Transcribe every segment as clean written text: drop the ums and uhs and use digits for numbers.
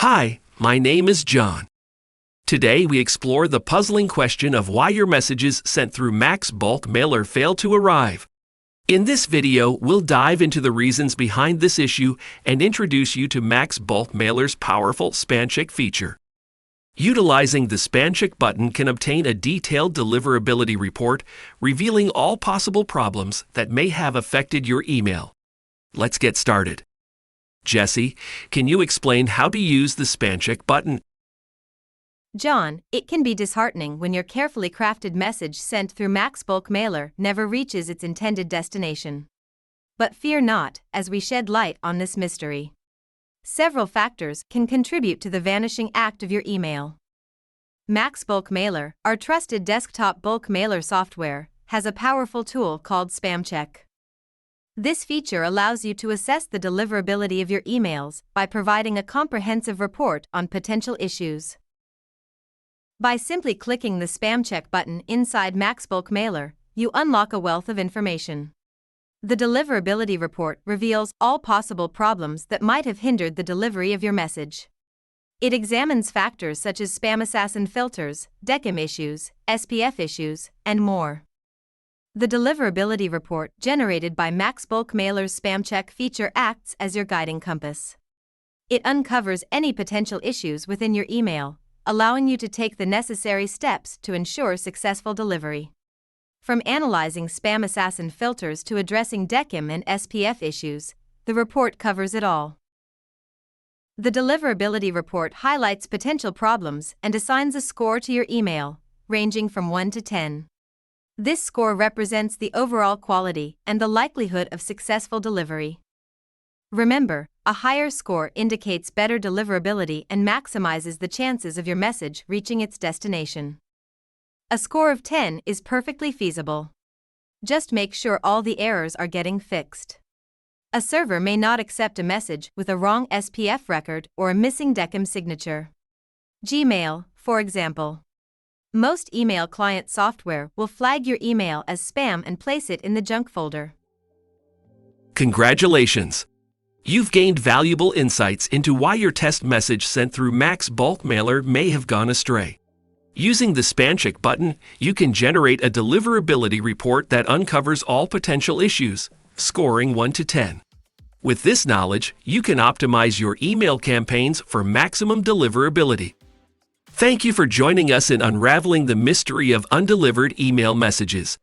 Hi, my name is John. Today we explore the puzzling question of why your messages sent through Mac's bulk mailer fail to arrive. In this video, we'll dive into the reasons behind this issue and introduce you to Mac's bulk mailer's powerful spam check feature. Utilizing the spam check button can obtain a detailed deliverability report revealing all possible problems that may have affected your email. Let's get started. Jesse, can you explain how to use the spam check button? John, it can be disheartening when your carefully crafted message sent through Mac's bulk mailer never reaches its intended destination. But fear not, as we shed light on this mystery. Several factors can contribute to the vanishing act of your email. Mac's bulk mailer, our trusted desktop bulk mailer software, has a powerful tool called Spam Check. This feature allows you to assess the deliverability of your emails by providing a comprehensive report on potential issues. By simply clicking the Spam Check button inside Mac's bulk mailer, you unlock a wealth of information. The deliverability report reveals all possible problems that might have hindered the delivery of your message. It examines factors such as spam assassin filters, DECIM issues, SPF issues, and more. The deliverability report generated by Mac's bulk mailer's Spam Check feature acts as your guiding compass. It uncovers any potential issues within your email, allowing you to take the necessary steps to ensure successful delivery. From analyzing spam assassin filters to addressing DECIM and SPF issues, the report covers it all. The deliverability report highlights potential problems and assigns a score to your email, ranging from 1 to 10. This score represents the overall quality and the likelihood of successful delivery. Remember, a higher score indicates better deliverability and maximizes the chances of your message reaching its destination. A score of 10 is perfectly feasible. Just make sure all the errors are getting fixed. A server may not accept a message with a wrong SPF record or a missing DECIM signature. Gmail, for example. Most email client software will flag your email as spam and place it in the junk folder. Congratulations! You've gained valuable insights into why your test message sent through Mac's bulk mailer may have gone astray. Using the Spam Check button, you can generate a deliverability report that uncovers all potential issues, scoring 1 to 10. With this knowledge, you can optimize your email campaigns for maximum deliverability. Thank you for joining us in unraveling the mystery of undelivered email messages.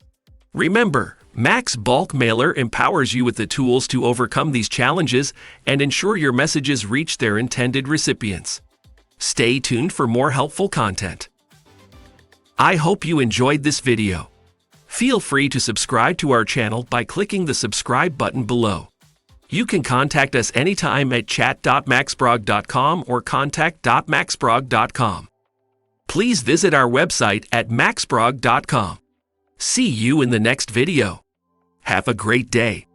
Remember, Mac's bulk mailer empowers you with the tools to overcome these challenges and ensure your messages reach their intended recipients. Stay tuned for more helpful content. I hope you enjoyed this video. Feel free to subscribe to our channel by clicking the subscribe button below. You can contact us anytime at chat.maxbrog.com or contact.maxbrog.com. Please visit our website at maxbrog.com. See you in the next video. Have a great day.